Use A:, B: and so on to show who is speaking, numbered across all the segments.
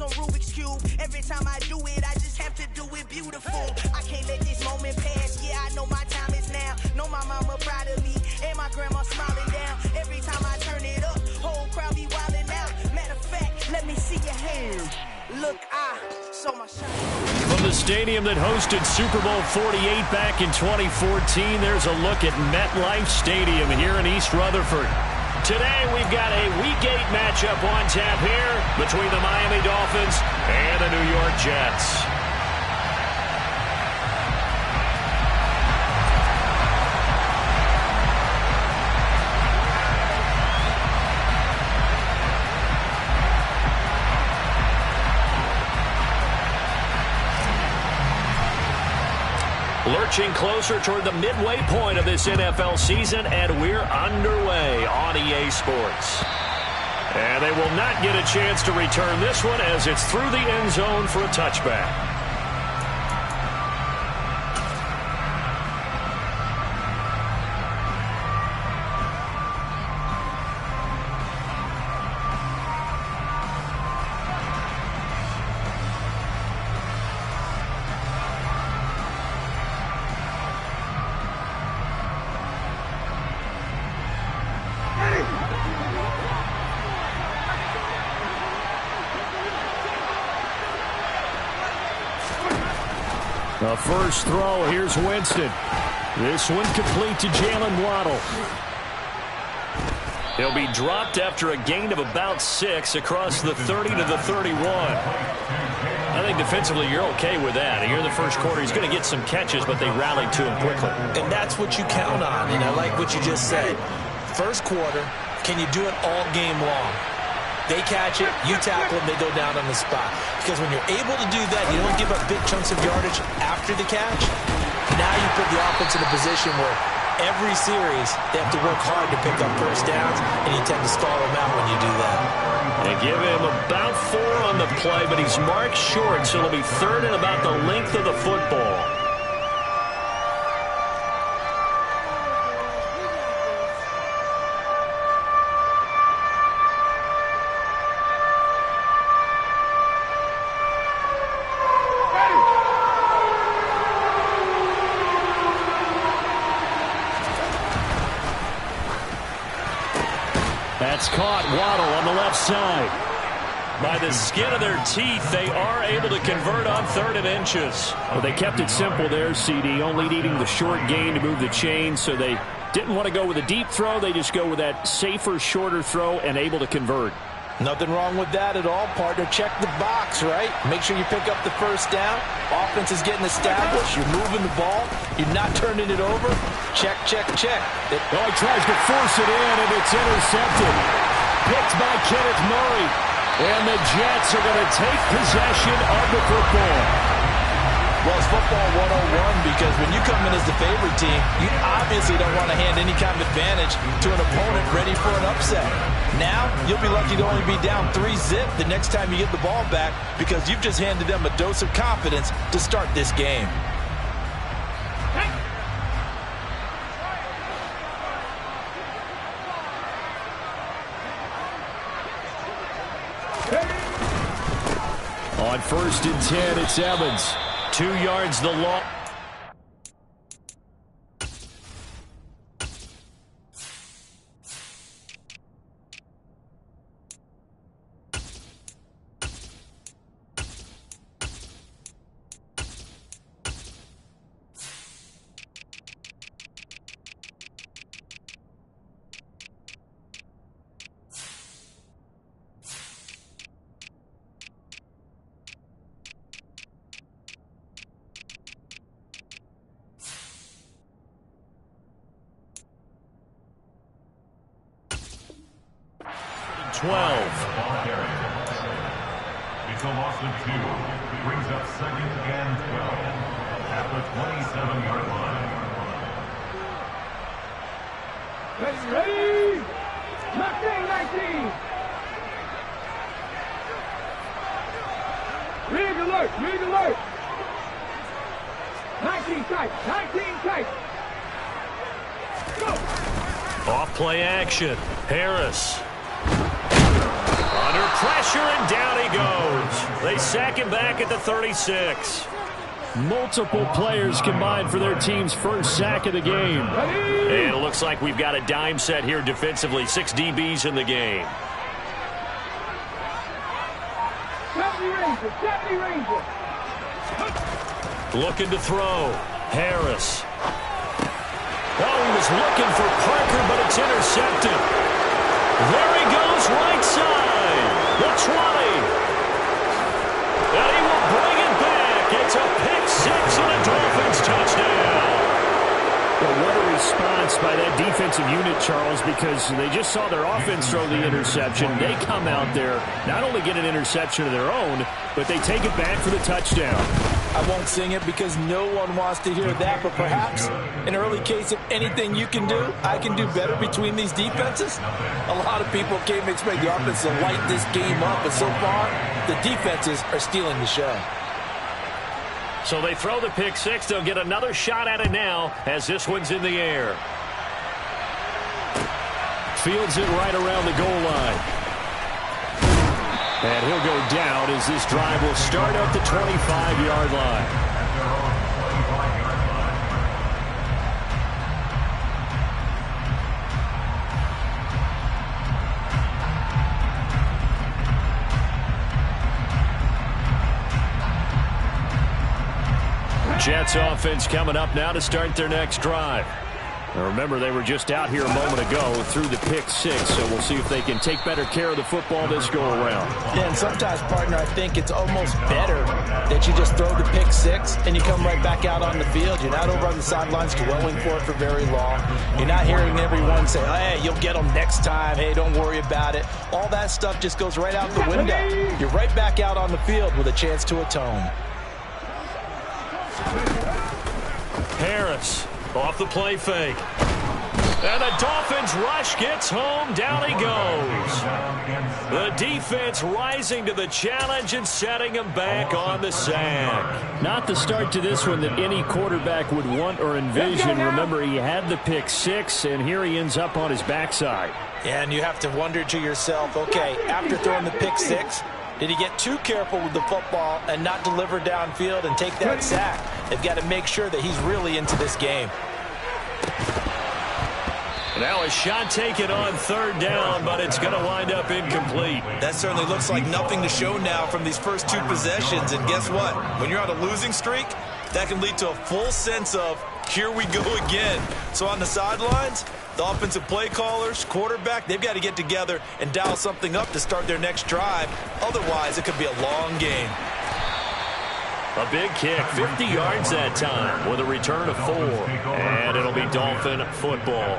A: puzzles on Rubik's Cube. Every time I do it, I just have to do it beautiful. I can't let this moment pass. Yeah, I know my time is now. Know my mama proud of me, and my grandma smiling down. Every time I turn it up, whole crowd be wildin' out. Matter of fact, let me see your hands. Look, I saw my shot.
B: From the stadium that hosted Super Bowl 48 back in 2014, there's a look at MetLife Stadium here in East Rutherford. Today, we've got a Week 8 matchup on tap here between the Miami Dolphins and the New York Jets. Lurching closer toward the midway point of this NFL season, and we're underway on EA Sports. And they will not get a chance to return this one as it's through the end zone for a touchback. The first throw, here's Winston. This one complete to Jalen Waddle. He'll be dropped after a gain of about 6 across the 30 to the 31. I think defensively you're okay with that. Here in the first quarter, he's going to get some catches, but they rallied to him quickly.
C: And that's what you count on, and I like what you just said. First quarter, can you do it all game long? They catch it, you tackle them, they go down on the spot. Because when you're able to do that, you don't give up big chunks of yardage after the catch. Now you put the offense in a position where every series they have to work hard to pick up first downs, and you tend to stall them out when you do that.
B: They give him about 4 on the play, but he's marked short, so it'll be third and about the length of the football. That's caught. Waddle on the left side. By the skin of their teeth, they are able to convert on 3rd and inches. Well, they kept it simple there, CD, only needing the short gain to move the chain, so they didn't want to go with a deep throw. They just go with that safer, shorter throw and able to convert.
C: Nothing wrong with that at all, partner. Check the box, right? Make sure you pick up the first down. Offense is getting established. You're moving the ball. You're not turning it over. Check, check, check.
B: He tries to force it in, and it's intercepted. Picked by Kenneth Murray. And the Jets are going to take possession of the football.
C: Well, it's football 101 because when you come in as the favorite team, you obviously don't want to hand any kind of advantage to an opponent ready for an upset. Now, you'll be lucky to only be down 3-zip the next time you get the ball back because you've just handed them a dose of confidence to start this game.
B: On 1st and 10, it's Evans. 2 yards the long.
D: It's a loss of 2. Brings up 2nd and 12 at the 27-yard line.
E: Ready? 19. Rig alert. 19 tight. Go.
B: Off play action. Harris. Under pressure, and down he goes. They sack him back at the 36.
F: Multiple players combined for their team's first sack of the game.
B: And it looks like we've got a dime set here defensively. 6 DBs in the game.
E: 70 Rangers.
B: Looking to throw. Harris. Oh, he was looking for Parker, but it's intercepted. There he goes, right side. The 20. And he will bring it back. It's a pick 6 and a Dolphins touchdown.
F: Well, what a response by that defensive unit, Charles, because they just saw their offense throw the interception. They come out there, not only get an interception of their own, but they take it back for the touchdown.
C: I won't sing it because no one wants to hear that, but perhaps an early case of anything you can do, I can do better between these defenses. A lot of people came to expect the offense to light this game up, but so far, the defenses are stealing the show.
B: So they throw the pick 6. They'll get another shot at it now as this one's in the air.
F: Fields it right around the goal line. And he'll go down as this drive will start at the 25-yard line.
B: Jets offense coming up now to start their next drive.
F: Now remember, they were just out here a moment ago through the pick 6, so we'll see if they can take better care of the football this go-around.
C: Yeah, and sometimes, partner, I think it's almost better that you just throw the pick 6 and you come right back out on the field. You're not over on the sidelines dwelling for it for very long. You're not hearing everyone say, hey, you'll get them next time. Hey, don't worry about it. All that stuff just goes right out the window. You're right back out on the field with a chance to atone.
B: Harris off the play fake. And the Dolphins rush gets home. Down he goes. The defense rising to the challenge and setting him back on the sack.
F: Not the start to this one that any quarterback would want or envision. Remember, he had the pick 6, and here he ends up on his backside.
C: And you have to wonder to yourself, okay, after throwing the pick 6, did he get too careful with the football and not deliver downfield and take that sack? They've got to make sure that he's really into this game.
B: Now a shot taken on 3rd down, but it's going to wind up incomplete.
C: That certainly looks like nothing to show now from these first 2 possessions. And guess what? When you're on a losing streak, that can lead to a full sense of, here we go again. So on the sidelines, the offensive play callers, quarterback, they've got to get together and dial something up to start their next drive. Otherwise, it could be a long game.
B: A big kick, 50 yards that time with a return of 4. And it'll be Dolphin football.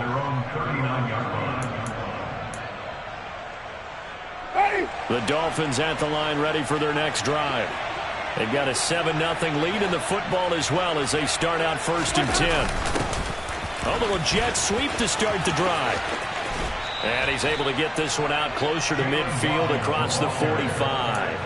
B: The Dolphins at the line ready for their next drive. They've got a 7-0 lead in the football as well as they start out 1st and 10. A little jet sweep to start the drive. And he's able to get this one out closer to midfield across the 45.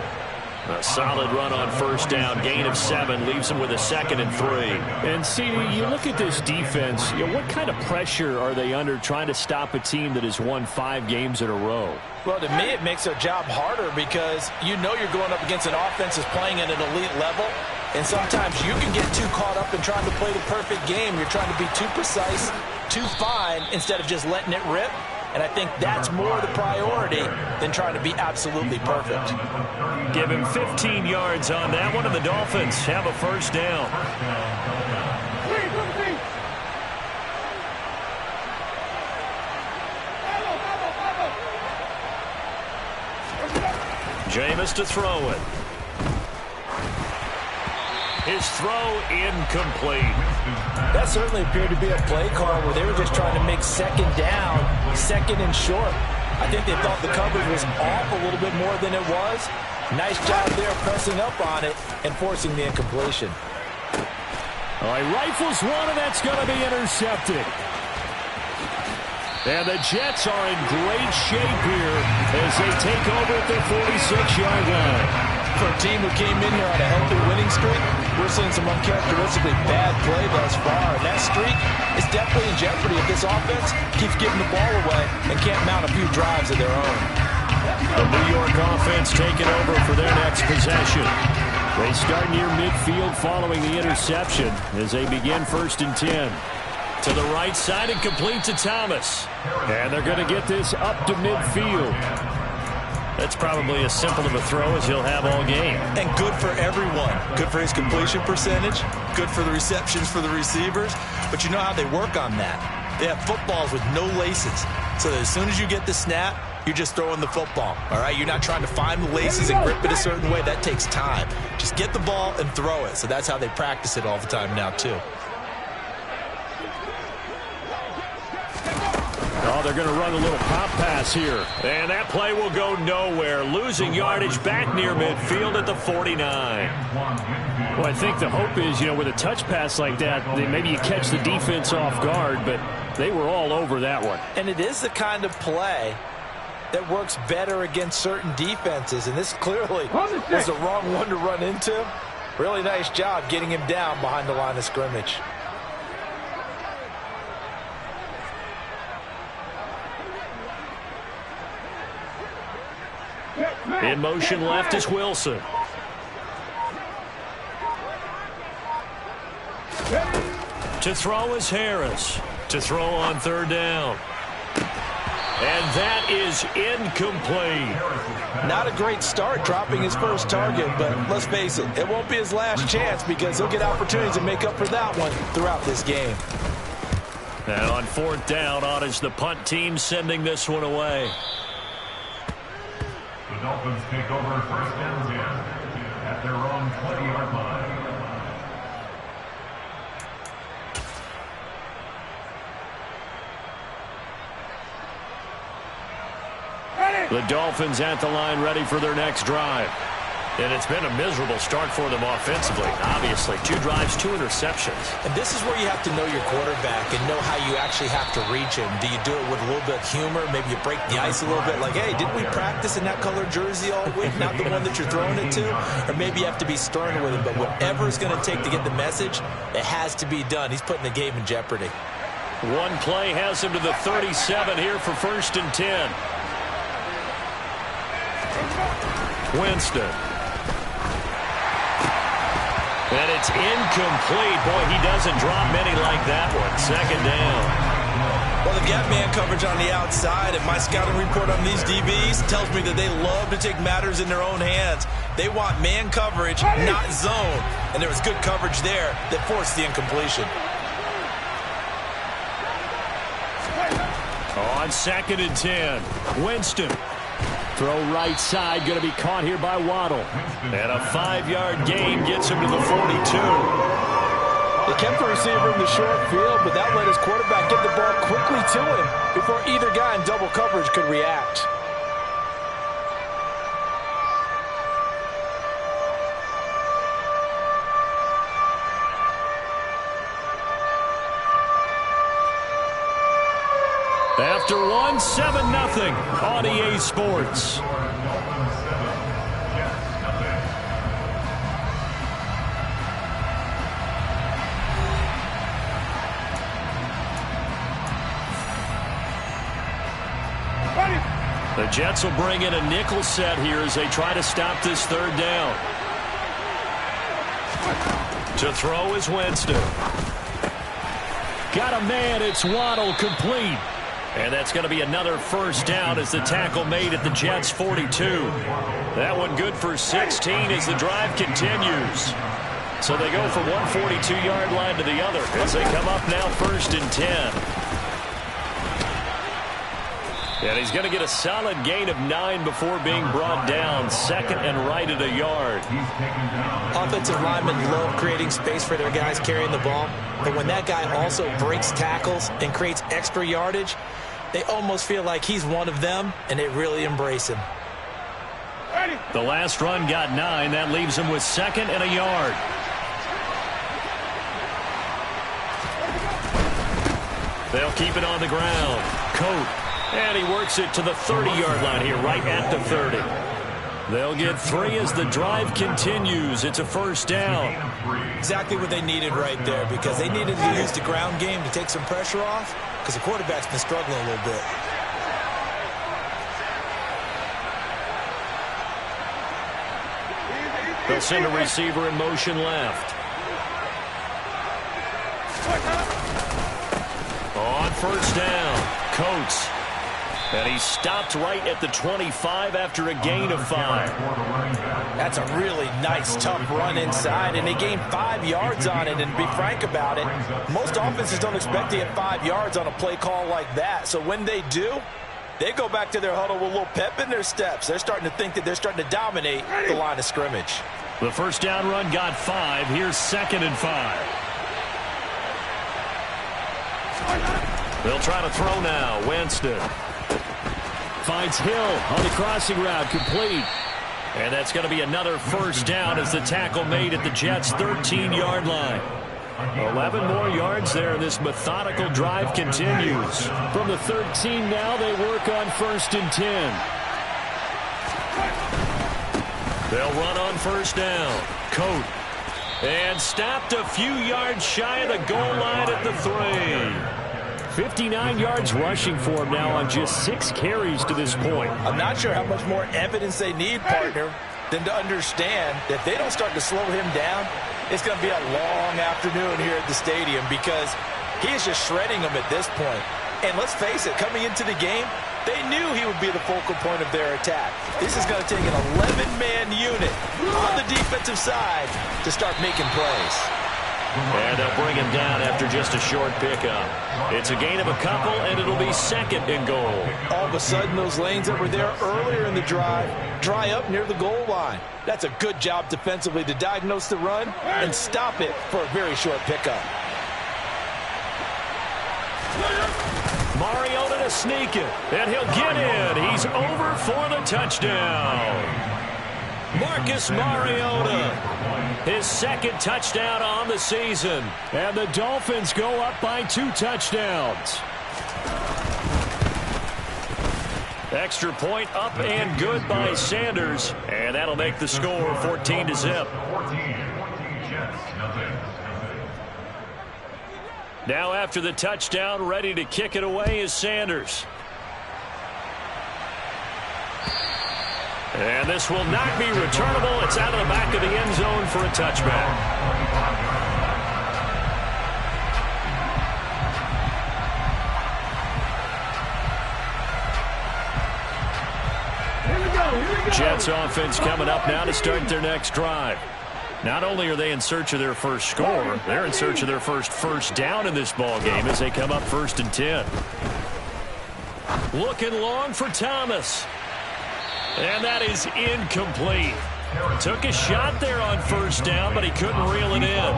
B: A solid run on 1st down, gain of 7, leaves him with a 2nd and 3.
F: And, CD, you look at this defense, what kind of pressure are they under trying to stop a team that has won 5 games in a row?
C: Well, to me, it makes their job harder because you know you're going up against an offense that's playing at an elite level, and sometimes you can get too caught up in trying to play the perfect game. You're trying to be too precise, too fine, instead of just letting it rip. And I think that's more the priority than trying to be absolutely perfect.
B: Give him 15 yards on that one, and the Dolphins have a 1st down. Jameis to throw it. His throw incomplete.
C: That certainly appeared to be a play call where they were just trying to make 2nd down, 2nd and short. I think they thought the coverage was off a little bit more than it was. Nice job there pressing up on it and forcing the incompletion.
F: All right, rifles one, and that's going to be intercepted. And the Jets are in great shape here as they take over at their 46-yard line.
C: For a team who came in here on a healthy winning streak, we're seeing some uncharacteristically bad play thus far. And that streak is definitely in jeopardy if this offense keeps giving the ball away and can't mount a few drives of their own.
B: The New York offense taking over for their next possession. They start near midfield following the interception as they begin 1st and 10. To the right side and complete to Thomas. And they're going to get this up to midfield. That's probably as simple of a throw as he'll have all game.
C: And good for everyone. Good for his completion percentage. Good for the receptions for the receivers. But you know how they work on that. They have footballs with no laces. So that as soon as you get the snap, you're just throwing the football. All right? You're not trying to find the laces and grip it a certain way. That takes time. Just get the ball and throw it. So that's how they practice it all the time now, too.
B: Oh, they're going to run a little pop pass here. And that play will go nowhere. Losing yardage back near midfield at the 49.
F: Well, I think the hope is, with a touch pass like that, maybe you catch the defense off guard, but they were all over that one.
C: And it is the kind of play that works better against certain defenses. And this clearly was the wrong one to run into. Really nice job getting him down behind the line of scrimmage.
B: In motion left is Wilson. To throw is Harris. To throw on 3rd down. And that is incomplete.
C: Not a great start dropping his first target, but let's face it, it won't be his last chance because he'll get opportunities to make up for that one throughout this game.
B: And on 4th down, on is the punt team sending this one away.
D: The Dolphins take over 1st and 10 at their own 20-yard line.
B: The Dolphins at the line ready for their next drive. And it's been a miserable start for them offensively. Obviously, 2 drives, 2 interceptions.
C: And this is where you have to know your quarterback and know how you actually have to reach him. Do you do it with a little bit of humor? Maybe you break the ice a little bit like, hey, didn't we practice in that colored jersey all week? Not the one that you're throwing it to? Or maybe you have to be stern with him. But whatever it's going to take to get the message, it has to be done. He's putting the game in jeopardy.
B: One play has him to the 37 here for 1st and 10. Winston. And it's incomplete. Boy, he doesn't drop many like that one. 2nd down.
C: Well, they've got man coverage on the outside, and my scouting report on these DBs tells me that they love to take matters in their own hands. They want man coverage, not zone. And there was good coverage there that forced the incompletion.
B: On 2nd and 10, Winston. Throw right side, going to be caught here by Waddle. And a 5-yard gain gets him to the 42.
C: They kept the receiver in the short field, but that let his quarterback get the ball quickly to him before either guy in double coverage could react.
B: After one, 7-0 on EA Sports. The Jets will bring in a nickel set here as they try to stop this 3rd down. To throw is Winston. Got a man, it's Waddle, complete. And that's going to be another 1st down as the tackle made at the Jets' 42. That one good for 16 as the drive continues. So they go from one 42-yard line to the other as they come up now 1st and 10. And he's going to get a solid gain of 9 before being brought down. 2nd and right at a yard.
C: Offensive linemen love creating space for their guys carrying the ball. But when that guy also breaks tackles and creates extra yardage, they almost feel like he's one of them, and they really embrace him.
B: The last run got 9. That leaves him with 2nd and a yard. They'll keep it on the ground. Coat. And he works it to the 30-yard line here, right at the 30. They'll get 3 as the drive continues. It's a 1st down.
C: Exactly what they needed right there, because they needed to use the ground game to take some pressure off, because the quarterback's been struggling a little bit.
B: They'll send a receiver in motion left. On first down, Coates. And he stopped right at the 25 after a gain of 5.
C: That's a really nice, tough run inside, and they gained 5 yards on it. And to be frank about it, most offenses don't expect to get 5 yards on a play call like that. So when they do, they go back to their huddle with a little pep in their steps. They're starting to think that they're starting to dominate the line of scrimmage.
B: The first down run got 5. Here's 2nd and 5. They'll try to throw now. Winston finds Hill on the crossing route, complete. And that's going to be another first down as the tackle made at the Jets' 13-yard line. 11 more yards there. This methodical drive continues. From the 13 now, they work on 1st and 10. They'll run on first down. Coat. And stopped a few yards shy of the goal line at the 3. 59 yards rushing for him now on just 6 carries to this point.
C: I'm not sure how much more evidence they need, partner, than to understand that if they don't start to slow him down, it's going to be a long afternoon here at the stadium because he is just shredding them at this point. And let's face it, coming into the game, they knew he would be the focal point of their attack. This is going to take an 11-man unit on the defensive side to start making plays.
B: And they'll bring him down after just a short pickup. It's a gain of a couple, and it'll be 2nd and goal.
C: All of a sudden, those lanes that were there earlier in the drive dry up near the goal line. That's a good job defensively to diagnose the run and stop it for a very short pickup.
B: Mariota to sneak it, and he'll get in. He's over for the touchdown. Marcus Mariota, his 2nd touchdown on the season. And the Dolphins go up by 2 touchdowns. Extra point up and good by Sanders. And that'll make the score 14-0. Now after the touchdown, ready to kick it away is Sanders. And this will not be returnable. It's out of the back of the end zone for a touchback. Jets offense coming up now to start their next drive. Not only are they in search of their first score, they're in search of their first down in this ball game as they come up 1st and 10. Looking long for Thomas. And that is incomplete. Took a shot there on first down, but he couldn't reel it in.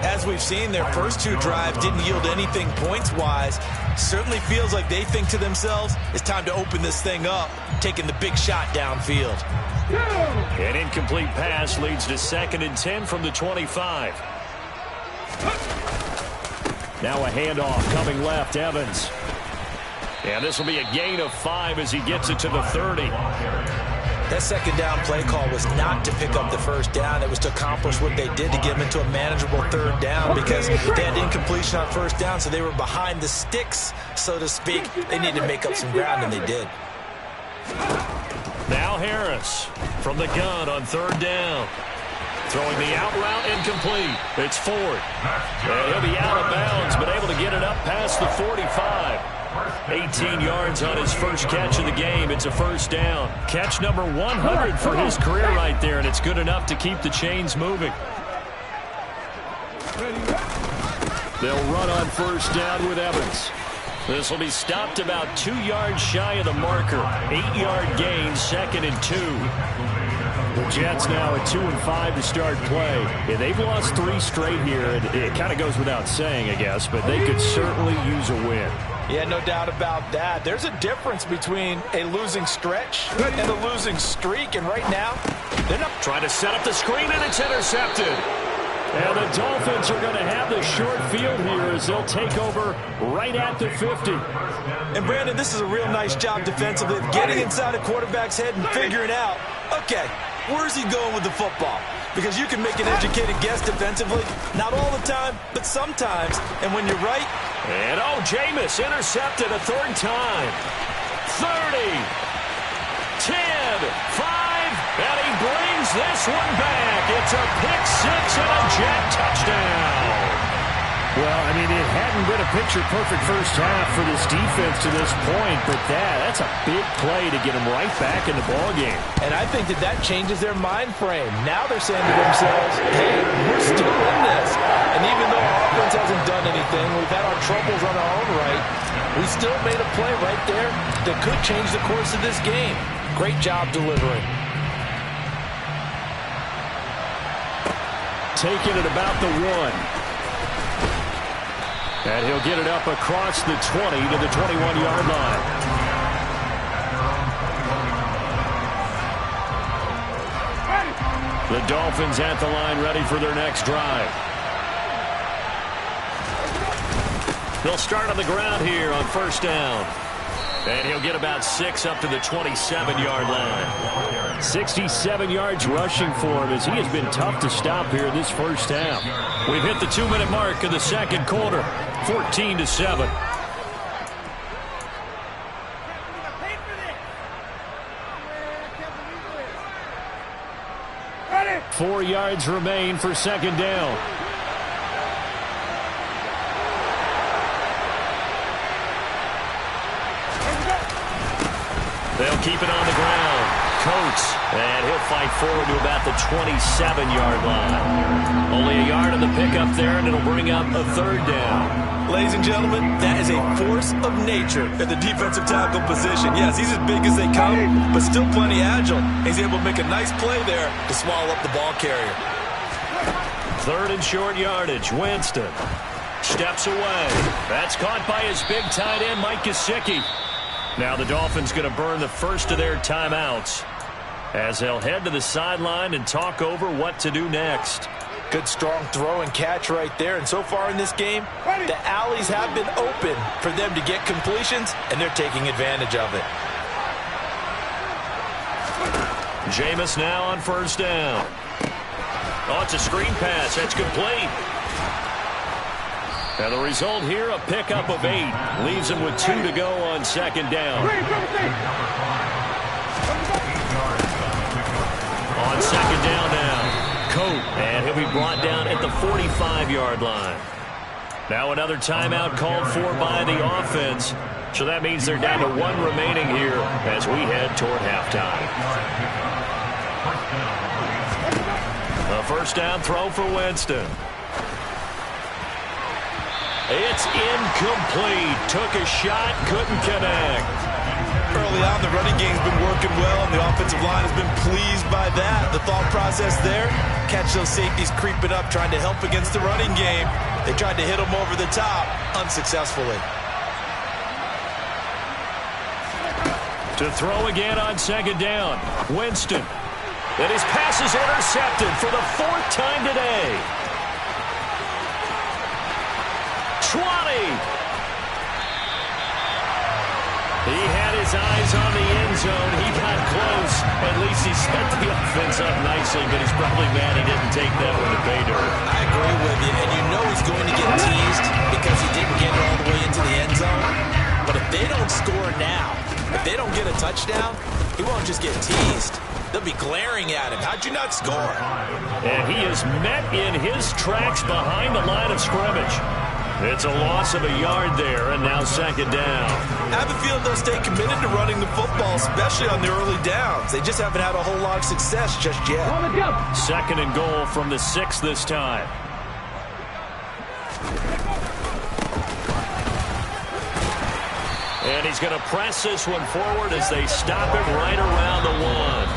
C: As we've seen, their first 2 drives didn't yield anything points-wise. Certainly feels like they think to themselves, it's time to open this thing up, taking the big shot downfield.
B: An incomplete pass leads to 2nd and 10 from the 25. Now a handoff coming left, Evans. And this will be a gain of 5 as he gets it to the 30.
C: That 2nd down play call was not to pick up the first down. It was to accomplish what they did to get them into a manageable 3rd down because they had incompletion on first down, so they were behind the sticks, so to speak. They needed to make up some ground, and they did.
B: Now Harris from the gun on 3rd down. Throwing the out route incomplete. It's Ford. And he'll be out of bounds, but able to get it up past the 45. 18 yards on his first catch of the game. It's a first down. Catch number 100 for his career right there, and it's good enough to keep the chains moving. They'll run on first down with Evans. This will be stopped about 2 yards shy of the marker. 8-yard gain, 2nd and 2. The Jets now at 2 and 5 to start play. Yeah, they've lost 3 straight here. It kind of goes without saying, I guess, but they could certainly use a win.
C: Yeah, no doubt about that. There's a difference between a losing stretch and a losing streak, and right now, they're not
B: trying to set up the screen, and it's intercepted. And the Dolphins are going to have the short field here as they'll take over right at the 50.
C: And, Brandon, this is a real nice job defensively of getting inside a quarterback's head and figuring out, okay, where's he going with the football? Because you can make an educated guess defensively, not all the time, but sometimes. And when you're right.
B: And, Jameis intercepted a 3rd time. 30, 10, 5, and he brings this one back. It's a pick six and a Jet touchdown.
F: Well, I mean, it hadn't been a picture-perfect first half for this defense to this point, but that's a big play to get them right back in the ballgame.
C: And I think that changes their mind frame. Now they're saying to themselves, hey, we're still in this. And even though our offense hasn't done anything, we've had our troubles on our own right, we still made a play right there that could change the course of this game. Great job delivering.
F: Taking it about the 1. And he'll get it up across the 20 to the 21-yard line. The Dolphins at the line ready for their next drive. They'll start on the ground here on first down. And he'll get about 6 up to the 27-yard line. 67 yards rushing for him as he has been tough to stop here in this first half. We've hit the 2-minute mark in the second quarter, 14-7. 4 yards remain for second down. They'll keep it on the ground. Coates, and he'll fight forward to about the 27-yard line. Only a yard on the pickup there, and it'll bring up a third down.
C: Ladies and gentlemen, that is a force of nature at the defensive tackle position. Yes, he's as big as they come, but still plenty agile. He's able to make a nice play there to swallow up the ball carrier.
B: Third and short yardage. Winston steps away. That's caught by his big tight end, Mike Gesicki. Now the Dolphins going to burn the first of their timeouts as they'll head to the sideline and talk over what to do next.
C: Good strong throw and catch right there. And so far in this game, the alleys have been open for them to get completions, and they're taking advantage of it.
B: Jameis now on first down. Oh, it's a screen pass. That's complete. And the result here, a pickup of 8. Leaves him with 2 to go on second down. On second down now, Coat, and he'll be brought down at the 45-yard line. Now another timeout called for by the offense. So that means they're down to 1 remaining here as we head toward halftime. A first down throw for Winston. It's incomplete. Took a shot, couldn't connect.
C: Early on, the running game's been working well, and the offensive line has been pleased by that. The thought process there, catch those safeties creeping up, trying to help against the running game. They tried to hit them over the top, unsuccessfully.
B: To throw again on second down, Winston. And his pass is intercepted for the 4th time today. 20. He had his eyes on the end zone. He got close. At least he set the offense up nicely, but he's probably mad he didn't take that one to pay dirt.
C: I agree with you, and you know he's going to get teased because he didn't get it all the way into the end zone. But if they don't score now, if they don't get a touchdown, he won't just get teased. They'll be glaring at him. How'd you not score?
B: And he is met in his tracks behind the line of scrimmage. It's a loss of a yard there, and now second down.
C: I have a feeling they'll stay committed to running the football, especially on the early downs. They just haven't had a whole lot of success just yet.
B: Second and goal from the 6 this time. And he's going to press this one forward as they stop him right around the 1.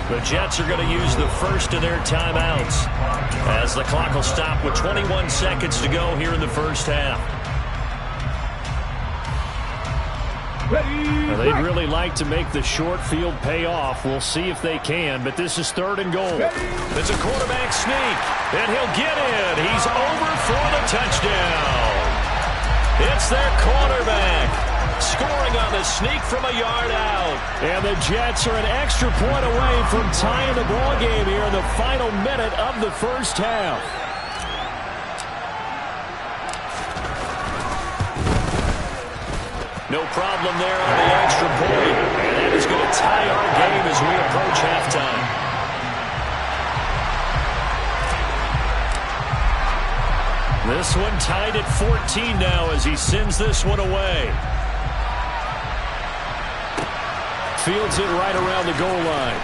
B: The Jets are going to use the first of their timeouts as the clock will stop with 21 seconds to go here in the first half. Now, they'd really like to make the short field pay off. We'll see if they can, but this is 3rd and goal. It's a quarterback sneak, and he'll get in. He's over for the touchdown. It's their quarterback scoring on the sneak from a yard out. And the Jets are an extra point away from tying the ball game here in the final minute of the first half. No problem there on the extra point. And that is going to tie our game as we approach halftime. This one tied at 14 now as he sends this one away. Fields it right around the goal line.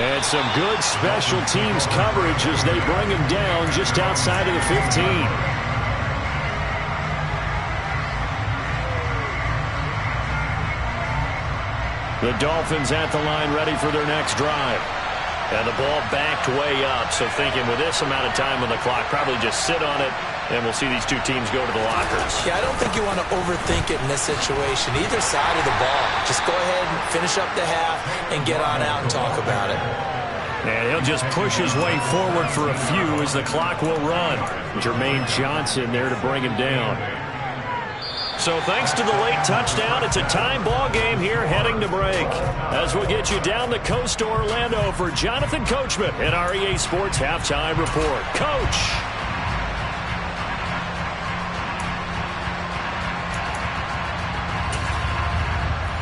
B: And some good special teams coverage as they bring him down just outside of the 15. The Dolphins at the line ready for their next drive. And the ball backed way up, so thinking with this amount of time on the clock, probably just sit on it, and we'll see these two teams go to the lockers.
C: Yeah, I don't think you want to overthink it in this situation. Either side of the ball. Just go ahead and finish up the half and get on out and talk about it.
B: And he'll just push his way forward for a few as the clock will run. Jermaine Johnson there to bring him down. So thanks to the late touchdown, it's a time ball game here heading to break. As we'll get you down the coast to Orlando for Jonathan Coachman in our EA Sports Halftime Report. Coach!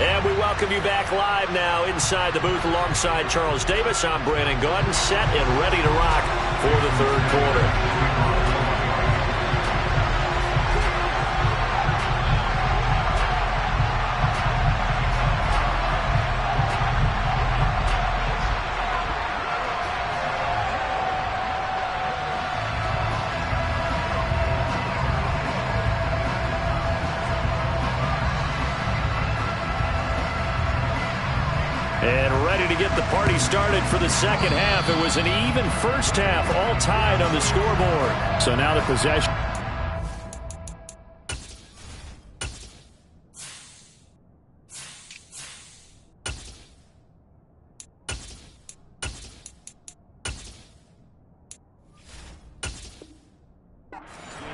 B: And we welcome you back live now inside the booth alongside Charles Davis. I'm Brandon Gaudin, set and ready to rock for the third quarter. And ready to get the party started for the second half. It was an even first half, all tied on the scoreboard. So now the possession.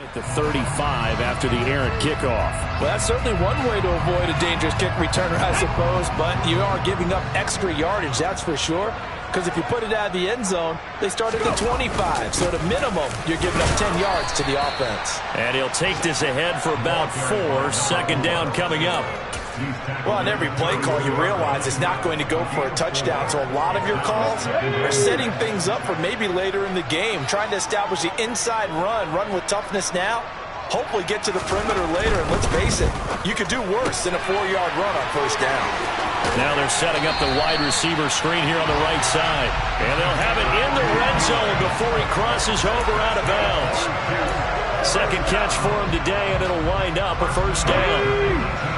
B: At the 35 after the errant kickoff.
C: Well, that's certainly one way to avoid a dangerous kick returner, I suppose, but you are giving up extra yardage, that's for sure, because if you put it out of the end zone, they start at the 25, so at a minimum, you're giving up 10 yards to the offense.
B: And he'll take this ahead for about 4, second down coming up.
C: Well, on every play call, you realize it's not going to go for a touchdown, so a lot of your calls are setting things up for maybe later in the game, trying to establish the inside run with toughness now, hopefully get to the perimeter later, and let's face it, you could do worse than a 4-yard run on first down.
B: Now they're setting up the wide receiver screen here on the right side, and they'll have it in the red zone before he crosses over out of bounds. Second catch for him today, and it'll wind up a first down.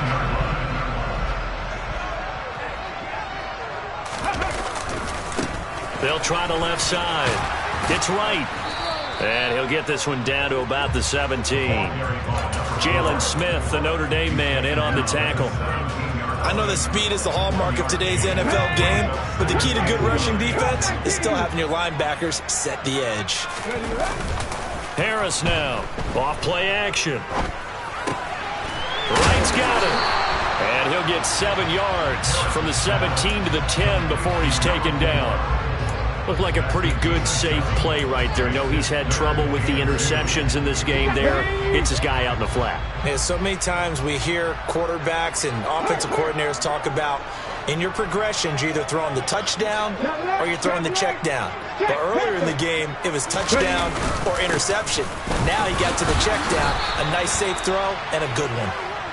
B: They'll try the left side. It's right. And he'll get this one down to about the 17. Jalen Smith, the Notre Dame man, in on the tackle.
C: I know that speed is the hallmark of today's NFL game, but the key to good rushing defense is still having your linebackers set the edge.
B: Harris now. Off play action. Wright's got it. And he'll get 7 yards from the 17 to the 10 before he's taken down. Looked like a pretty good, safe play right there. No, he's had trouble with the interceptions in this game there. Hits his guy out in the flat.
C: Yeah, so many times we hear quarterbacks and offensive coordinators talk about in your progressions, you're either throwing the touchdown or you're throwing the check down. But earlier in the game, it was touchdown or interception. Now he got to the check down, a nice safe throw, and a good one.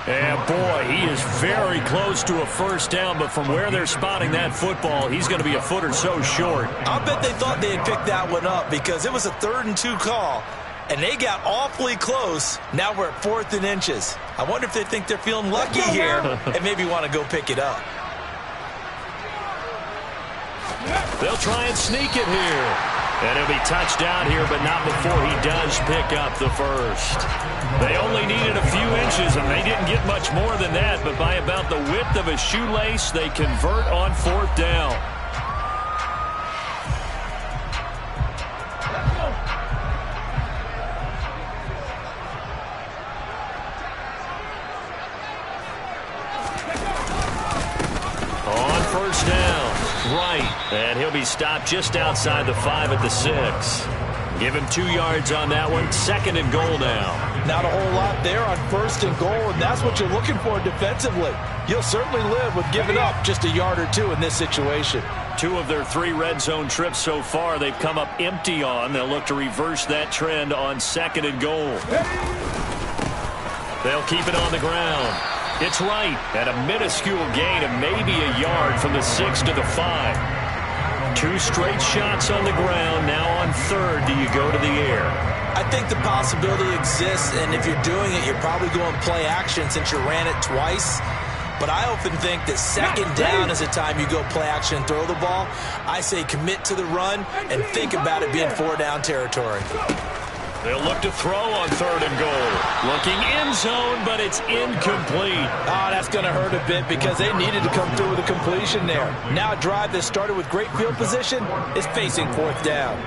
B: And boy, he is very close to a first down, but from where they're spotting that football, he's going to be a foot or so short.
C: I'll bet they thought they had picked that one up because it was a 3rd and 2 call, and they got awfully close. Now we're at 4th and inches. I wonder if they think they're feeling lucky here and maybe want to go pick it up.
B: They'll try and sneak it here. And he'll be touched down here, but not before he does pick up the first. They only needed a few inches, and they didn't get much more than that, but by about the width of a shoelace, they convert on 4th down. On first down. Right, and he'll be stopped just outside the 5 at the 6. Give him 2 yards on that one. 2nd and goal now.
C: Not a whole lot there on 1st and goal, and that's what you're looking for defensively. You'll certainly live with giving up just a yard or 2 in this situation.
B: 2 of their 3 red zone trips so far, they've come up empty on. They'll look to reverse that trend on 2nd and goal. They'll keep it on the ground. It's right at a minuscule gain of maybe a yard from the 6 to the 5. 2 straight shots on the ground. Now on 3rd, do you go to the air?
C: I think the possibility exists, and if you're doing it, you're probably going play action since you ran it twice. But I often think that 2nd down is the time you go play action and throw the ball. I say commit to the run and think about it being 4-down territory.
B: They'll look to throw on 3rd and goal. Looking end zone, but it's incomplete.
C: Oh, that's going to hurt a bit because they needed to come through with a completion there. Now a drive that started with great field position is facing 4th down.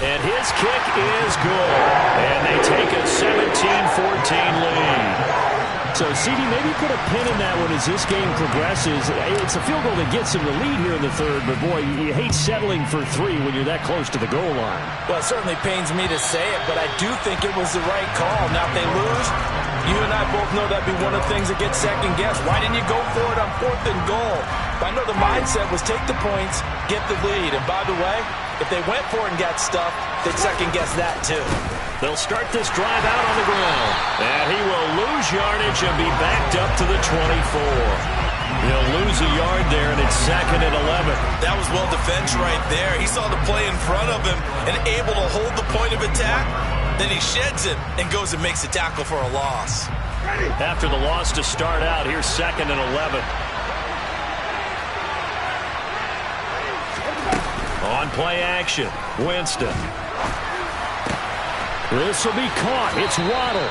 B: And his kick is good. And they take a 17-14 lead.
F: So, CD, maybe put a pin in that one as this game progresses. It's a field goal that gets them the lead here in the 3rd, but, boy, you hate settling for 3 when you're that close to the goal line.
C: Well, it certainly pains me to say it, but I do think it was the right call. Now, if they lose, you and I both know that'd be one of the things that gets second-guessed. Why didn't you go for it on 4th and goal? But I know the mindset was take the points, get the lead. And, by the way, if they went for it and got stuffed, they'd second-guess that, too.
B: They'll start this drive out on the ground. And he will lose yardage and be backed up to the 24. He'll lose a yard there, and it's 2nd and 11.
G: That was well defense right there. He saw the play in front of him and able to hold the point of attack. Then he sheds it and goes and makes a tackle for a loss.
B: After the loss to start out, here's 2nd and 11. On play action, Winston.
F: This will be caught. It's Waddle.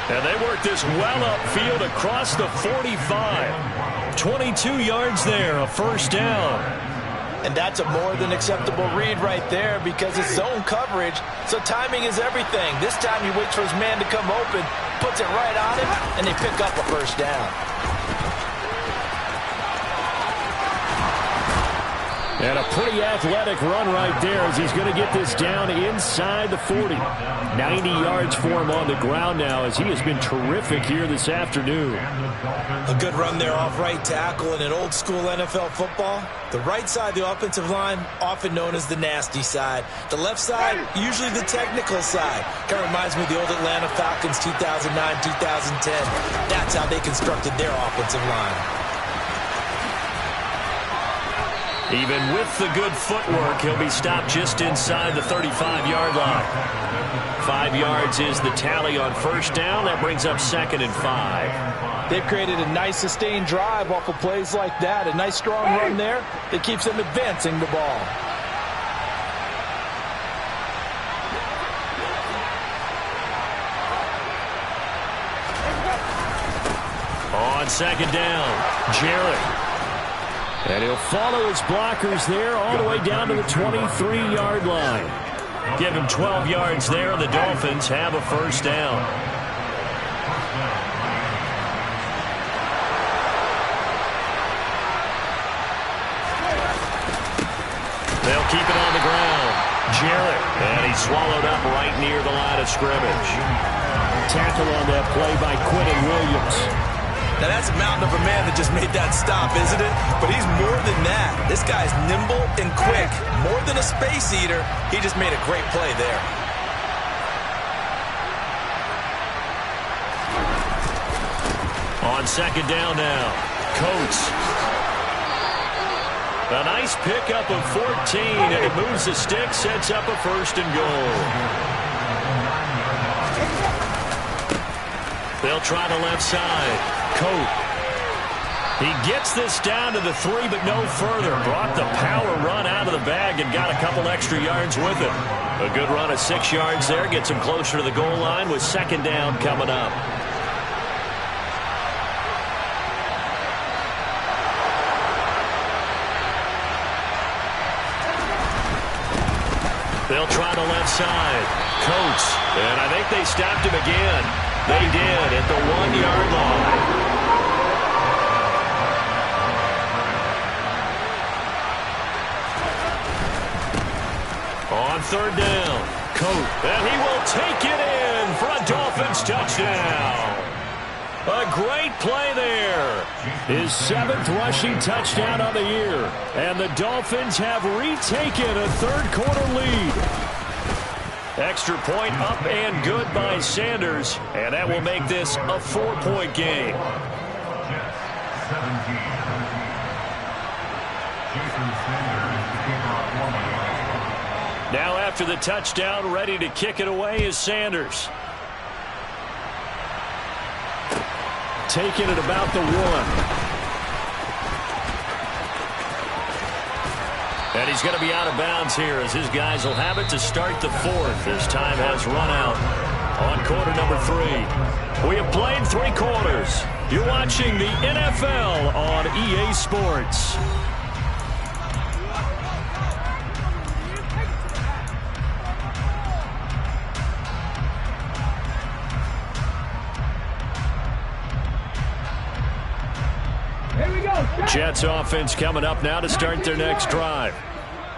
B: And they work this well upfield across the 45. 22 yards there, a 1st down.
C: And that's a more than acceptable read right there because it's zone coverage, so timing is everything. This time he waits for his man to come open, puts it right on him, and they pick up a 1st down.
F: And a pretty athletic run right there as he's going to get this down inside the 40. 90 yards for him on the ground now as he has been terrific here this afternoon.
C: A good run there off right tackle in an old school NFL football. The right side of the offensive line, often known as the nasty side. The left side, usually the technical side. Kind of reminds me of the old Atlanta Falcons 2009-2010. That's how they constructed their offensive line.
B: Even with the good footwork, he'll be stopped just inside the 35-yard line. 5 yards is the tally on 1st down. That brings up 2nd and 5.
C: They've created a nice sustained drive off of plays like that. A nice strong run there that keeps them advancing the ball.
B: On 2nd down, Jarrett.
F: And he'll follow his blockers there all the way down to the 23-yard line.
B: Give him 12 yards there, and the Dolphins have a 1st down. They'll keep it on the ground. Jarrett, and he's swallowed up right near the line of scrimmage.
F: Tackle on that play by Quentin Williams.
G: Now, that's a mountain of a man that just made that stop, isn't it? But he's more than that. This guy's nimble and quick. More than a space eater, he just made a great play there.
B: On 2nd down now, Coates. A nice pickup of 14, and he moves the stick, sets up a 1st and goal. They'll try the left side. Coat. He gets this down to the 3, but no further. Brought the power run out of the bag and got a couple extra yards with it. A good run of 6 yards there. Gets him closer to the goal line with 2nd down coming up. They'll try the left side. Coates. And I think they stopped him again. They did at the 1-yard line. On 3rd down, Coates, and he will take it in for a Dolphins touchdown. A great play there. His 7th rushing touchdown on the year. And the Dolphins have retaken a third-quarter lead. Extra point up and good by Sanders. And that will make this a 4-point game. Now after the touchdown, ready to kick it away is Sanders. Taking it about the 1. And he's going to be out of bounds here as his guys will have it to start the 4th. As time has run out on quarter number 3. We have played 3 quarters. You're watching the NFL on EA Sports. Jets offense coming up now to start their next drive.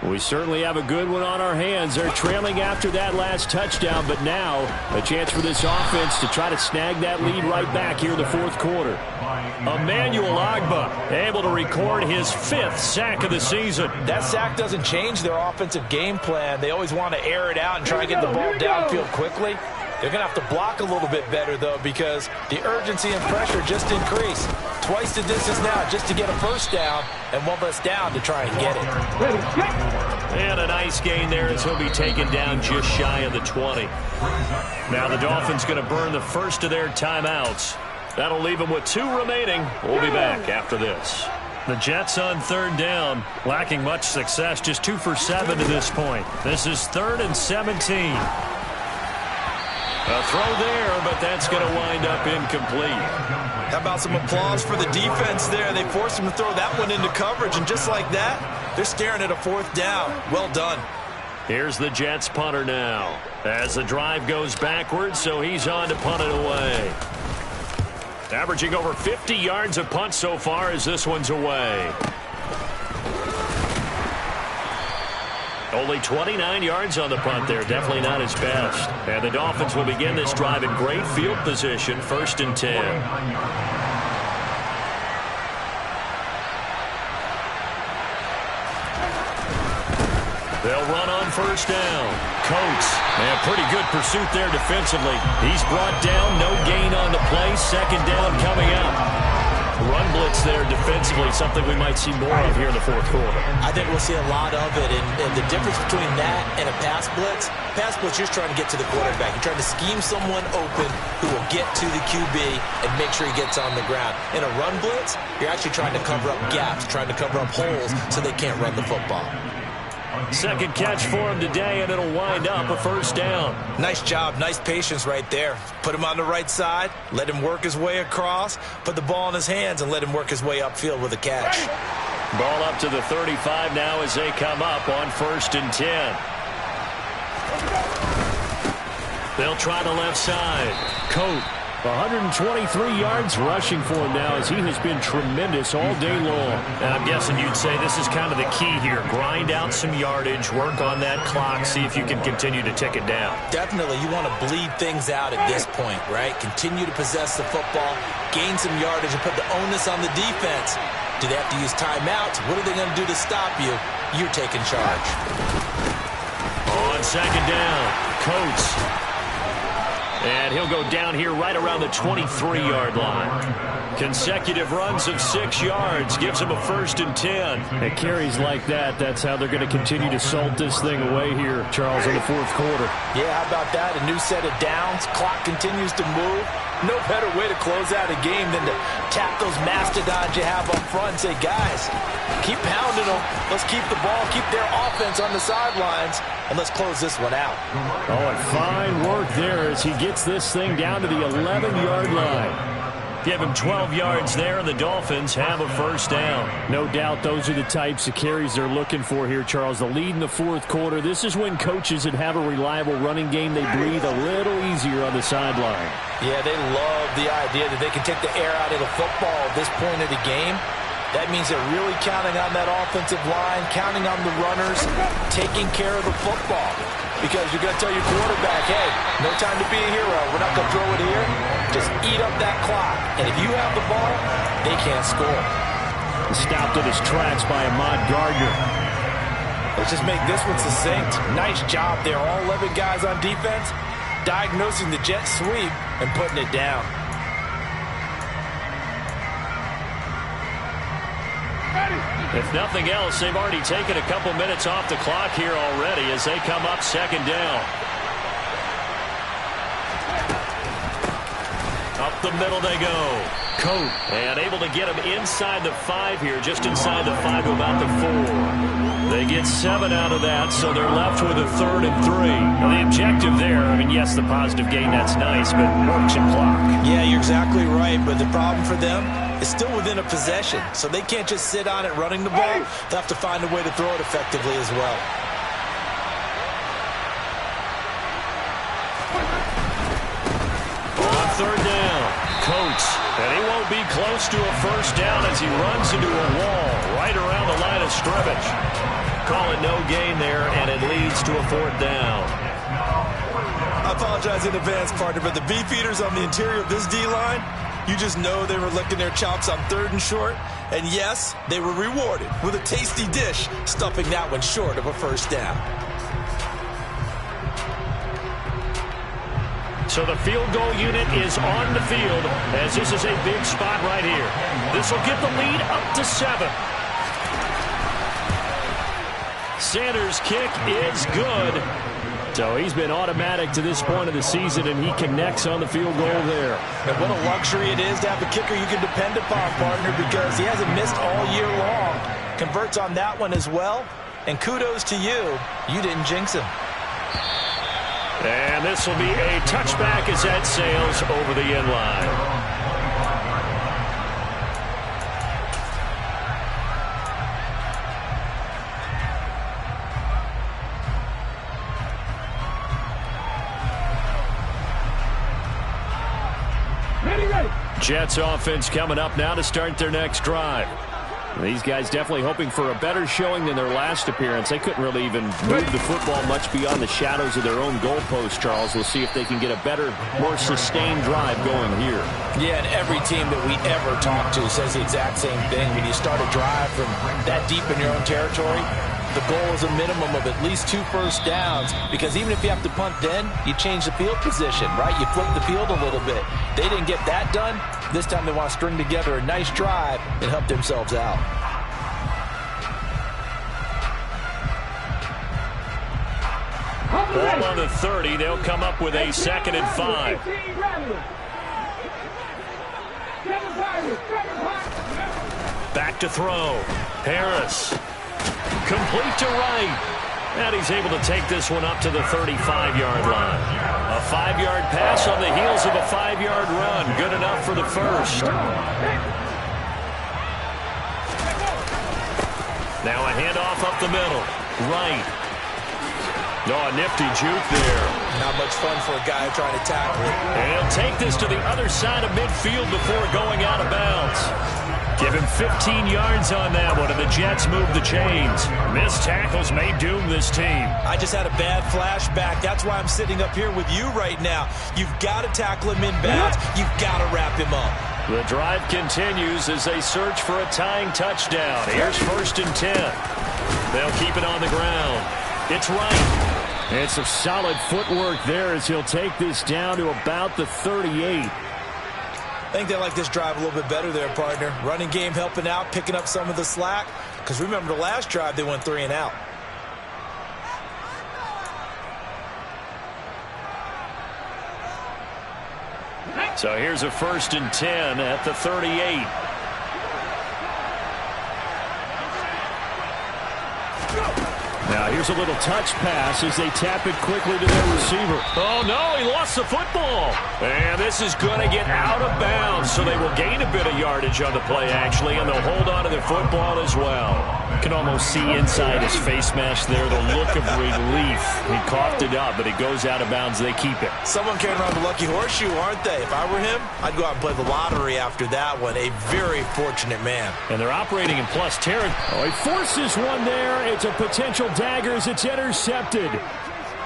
B: We certainly have a good one on our hands. They're trailing after that last touchdown, but now a chance for this offense to try to snag that lead right back here in the 4th quarter. Emmanuel Ogbah able to record his 5th sack of the season.
C: That sack doesn't change their offensive game plan. They always want to air it out and try and get the ball downfield quickly. They're going to have to block a little bit better, though, because the urgency and pressure just increased. Twice the distance now just to get a first down, and 1 less down to try and get it.
B: And a nice gain there as he'll be taken down just shy of the 20. Now the Dolphins going to burn the first of their timeouts. That'll leave them with 2 remaining. We'll be back after this. The Jets on 3rd down, lacking much success, just 2 for 7 to this point. This is 3rd and 17. A throw there, but that's going to wind up incomplete.
G: How about some applause for the defense there? They forced him to throw that one into coverage, and just like that, they're staring at a 4th down. Well done.
B: Here's the Jets punter now as the drive goes backwards, so he's on to punt it away. Averaging over 50 yards a punt so far as this one's away. Only 29 yards on the punt there. Definitely not his best. And the Dolphins will begin this drive in great field position. 1st and 10. They'll run on 1st down. Coates. And pretty good pursuit there defensively. He's brought down. No gain on the play. 2nd down coming up. Run blitz there defensively, something we might see more of here in the 4th quarter.
C: I think we'll see a lot of it, and the difference between that and a pass blitz, you're just trying to get to the quarterback. You're trying to scheme someone open who will get to the QB and make sure he gets on the ground. In a run blitz, you're actually trying to cover up gaps, trying to cover up holes so they can't run the football.
B: 2nd catch for him today, and it'll wind up a 1st down.
C: Nice job. Nice patience right there. Put him on the right side, let him work his way across, put the ball in his hands, and let him work his way upfield with a catch.
B: Ball up to the 35 now as they come up on 1st and 10. They'll try the left side. Coat. 123 yards rushing for him now as he has been tremendous all day long. And I'm guessing you'd say this is kind of the key here. Grind out some yardage, work on that clock, see if you can continue to tick it down.
C: Definitely. You want to bleed things out at this point, right? Continue to possess the football, gain some yardage, and put the onus on the defense. Do they have to use timeouts? What are they going to do to stop you? You're taking charge.
B: On 2nd down, Coates. And he'll go down here right around the 23-yard line. Consecutive runs of 6 yards gives him a 1st and 10. And carries like that, that's how they're going to continue to salt this thing away here, Charles, in the 4th quarter.
C: Yeah, how about that? A new set of downs. Clock continues to move. No better way to close out a game than to tap those mastodons you have up front and say, guys, keep pounding them. Let's keep the ball, keep their offense on the sidelines, and let's close this one out.
F: Oh, and fine work there as he gets this thing down to the 11-yard line.
B: Give him 12 yards there, and the Dolphins have a 1st down.
F: No doubt those are the types of carries they're looking for here, Charles. The lead in the 4th quarter. This is when coaches that have a reliable running game, they breathe a little easier on the sideline.
C: Yeah, they love the idea that they can take the air out of the football at this point of the game. That means they're really counting on that offensive line, counting on the runners, taking care of the football. Because you're going to tell your quarterback, hey, no time to be a hero. We're not going to throw it here. Just eat up that clock. And if you have the ball, they can't score.
F: Stopped in his tracks by Ahmad Gardner.
C: Let's just make this one succinct. Nice job there. All 11 guys on defense diagnosing the jet sweep and putting it down.
B: If nothing else, they've already taken a couple minutes off the clock here already as they come up second down. Up the middle they go. Coat, and able to get him inside the 5 here, just inside the 5 to about the 4. They get 7 out of that, so they're left with a 3rd and 3. Now the objective there, I mean, yes, the positive gain, that's nice, but works and clock.
C: Yeah, you're exactly right, but the problem for them is still within a possession, so they can't just sit on it running the ball. They'll have to find a way to throw it effectively as well.
B: On 3rd down, Coates, and he won't be close to a 1st down as he runs into a wall right around the line of scrimmage. Call it no gain there, and it leads to a 4th down.
C: I apologize in advance, partner, but the beefeaters on the interior of this D-line, you just know they were licking their chops on 3rd and short. And yes, they were rewarded with a tasty dish, stuffing that one short of a 1st down.
B: So the field goal unit is on the field as this is a big spot right here. This will get the lead up to 7. Sanders' kick is good. So he's been automatic to this point of the season, and he connects on the field goal there.
C: And what a luxury it is to have a kicker you can depend upon, partner, because he hasn't missed all year long. Converts on that one as well. And kudos to you. You didn't jinx him.
B: And this will be a touchback as that sails over the end line. Jets offense coming up now to start their next drive. These guys definitely hoping for a better showing than their last appearance. They couldn't really even move the football much beyond the shadows of their own goalpost, Charles. We'll see if they can get a better, more sustained drive going here.
C: Yeah, and every team that we ever talk to says the exact same thing. When you start a drive from that deep in your own territory, the goal is a minimum of at least 2 first downs, because even if you have to punt then, you change the field position, right? You flip the field a little bit. They didn't get that done. This time they want to string together a nice drive and help themselves out.
B: Ball on the 30. They'll come up with a 2nd and 5. Back to throw. Harris. Complete to right. And he's able to take this one up to the 35-yard line. A 5-yard pass on the heels of a 5-yard run. Good enough for the 1st. Now a handoff up the middle. Right. Oh, a nifty juke there.
C: Not much fun for a guy trying to tackle it.
B: And he'll take this to the other side of midfield before going out of bounds. Give him 15 yards on that one, and the Jets move the chains. Missed tackles may doom this team.
C: I just had a bad flashback. That's why I'm sitting up here with you right now. You've got to tackle him inbounds. You've got to wrap him up.
B: The drive continues as they search for a tying touchdown. Here's 1st and 10. They'll keep it on the ground. It's right.
F: It's some solid footwork there as he'll take this down to about the 38.
C: I think they like this drive a little bit better there, partner. Running game helping out, picking up some of the slack. Because remember, the last drive, they went 3 and out.
B: So here's a 1st and 10 at the 38.
F: Now here's a little touch pass as they tap it quickly to their receiver.
B: Oh, no, he lost the football. And this is going to get out of bounds, so they will gain a bit of yardage on the play, actually, and they'll hold on to the football as well.
F: You can almost see inside his face mask there the look of relief. He coughed it up, but it goes out of bounds. They keep it.
C: Someone carrying around the lucky horseshoe, aren't they? If I were him, I'd go out and play the lottery after that one. A very fortunate man.
F: And they're operating in plus territory. Oh, he forces one there. It's a potential dagger as it's intercepted.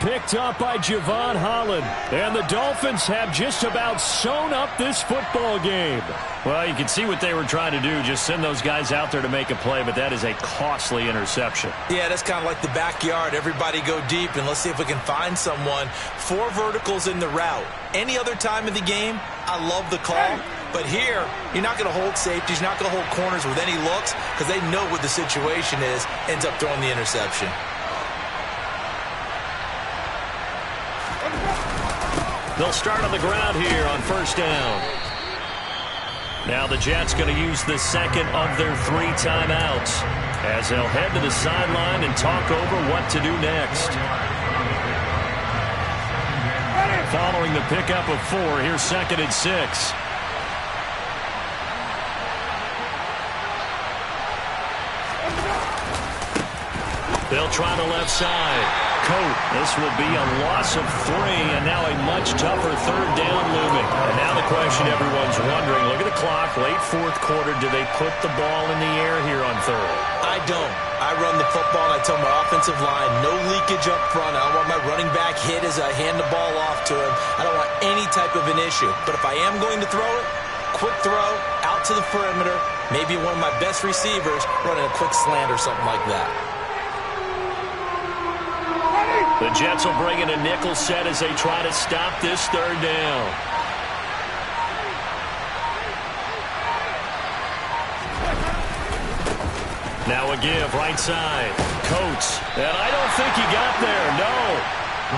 F: Picked up by Javon Holland. And the Dolphins have just about sewn up this football game.
B: Well, you can see what they were trying to do. Just send those guys out there to make a play, but that is a costly interception.
C: Yeah, that's kind of like the backyard. Everybody go deep, and let's see if we can find someone. 4 verticals in the route. Any other time of the game, I love the call. But here, you're not going to hold safeties, you're not going to hold corners with any looks because they know what the situation is, ends up throwing the interception.
B: They'll start on the ground here on first down. Now the Jets going to use the second of their 3 timeouts as they'll head to the sideline and talk over what to do next. Following the pickup of 4, here's 2nd and 6. They'll try the left side. Coat. This will be a loss of 3, and now a much tougher 3rd down looming. And now the question everyone's wondering, look at the clock, late 4th quarter, do they put the ball in the air here on 3rd?
C: I don't. I run the football, and I tell my offensive line, no leakage up front. I don't want my running back hit as I hand the ball off to him. I don't want any type of an issue. But if I am going to throw it, quick throw, out to the perimeter, maybe one of my best receivers running a quick slant or something like that.
B: The Jets will bring in a nickel set as they try to stop this 3rd down. Now a give, right side. Coates. And I don't think he got there, no.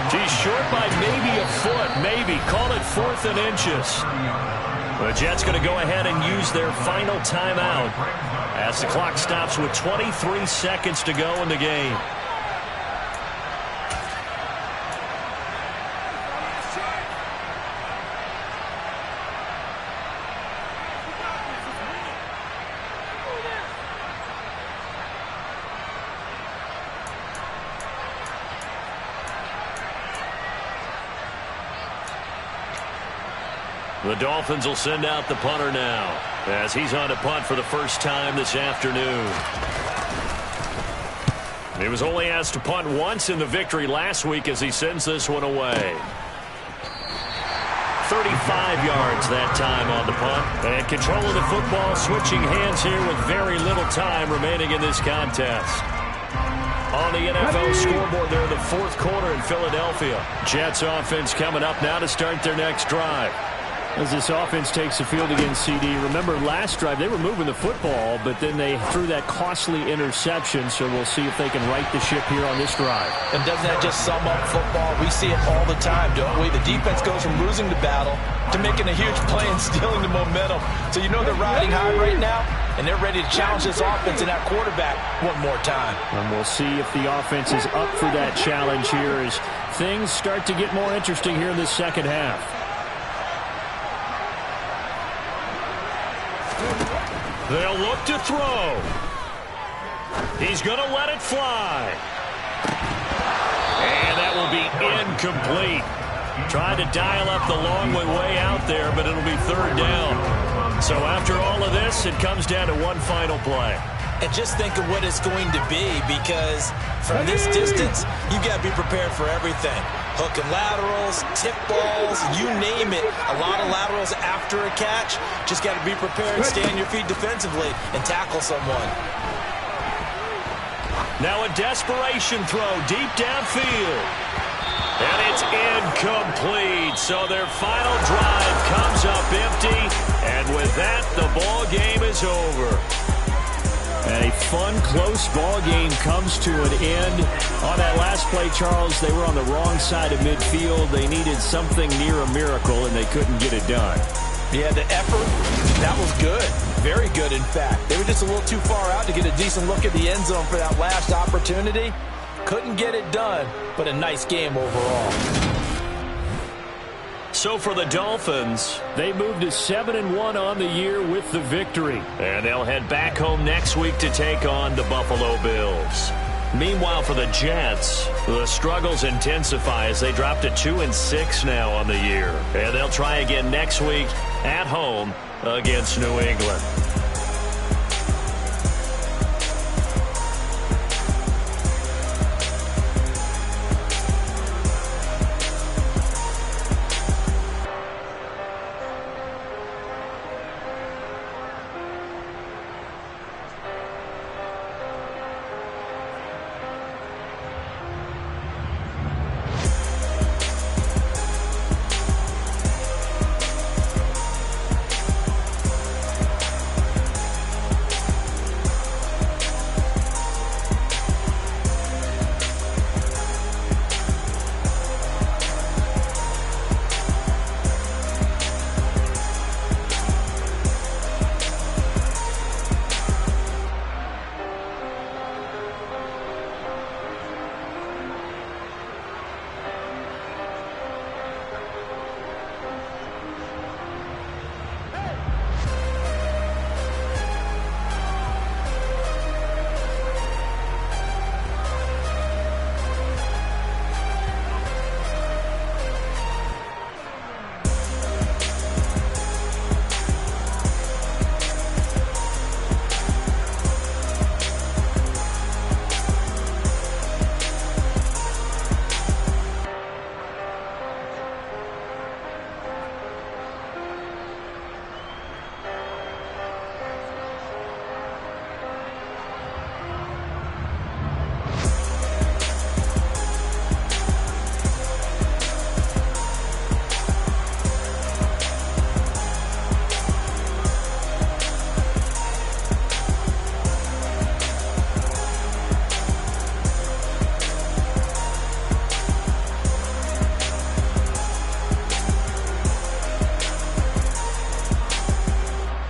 B: He's short by maybe a foot, maybe. Call it 4th and inches. The Jets going to go ahead and use their final timeout as the clock stops with 23 seconds to go in the game. The Dolphins will send out the punter now as he's on to punt for the first time this afternoon. He was only asked to punt once in the victory last week as he sends this one away. 35 yards that time on the punt. And controlling the football, switching hands here with very little time remaining in this contest. On the NFL scoreboard, they're in the 4th quarter in Philadelphia. Jets offense coming up now to start their next drive.
F: As this offense takes the field against CD, remember last drive they were moving the football, but then they threw that costly interception, so we'll see if they can right the ship here on this drive.
C: And doesn't that just sum up football? We see it all the time, don't we? The defense goes from losing the battle to making a huge play and stealing the momentum. So you know they're riding high right now, and they're ready to challenge this offense and that quarterback one more time.
F: And we'll see if the offense is up for that challenge here as things start to get more interesting here in the second half.
B: They'll look to throw. He's going to let it fly. And that will be incomplete. Trying to dial up the long way out there, but it'll be 3rd down. So after all of this, it comes down to one final play.
C: And just think of what it's going to be, because from this distance, you've got to be prepared for everything. Hook and laterals, tip balls, you name it. A lot of laterals after a catch. Just got to be prepared, stay on your feet defensively, and tackle someone.
B: Now a desperation throw deep downfield. And it's incomplete. So their final drive comes up empty. And with that, the ball game is over. And a fun, close ball game comes to an end. On that last play, Charles, they were on the wrong side of midfield. They needed something near a miracle, and they couldn't get it done.
C: Yeah, the effort, that was good. Very good, in fact. They were just a little too far out to get a decent look at the end zone for that last opportunity. Couldn't get it done, but a nice game overall.
B: So for the Dolphins,
F: they moved to 7-1 on the year with the victory.
B: And they'll head back home next week to take on the Buffalo Bills. Meanwhile, for the Jets, the struggles intensify as they drop to 2-6 now on the year. And they'll try again next week at home against New England.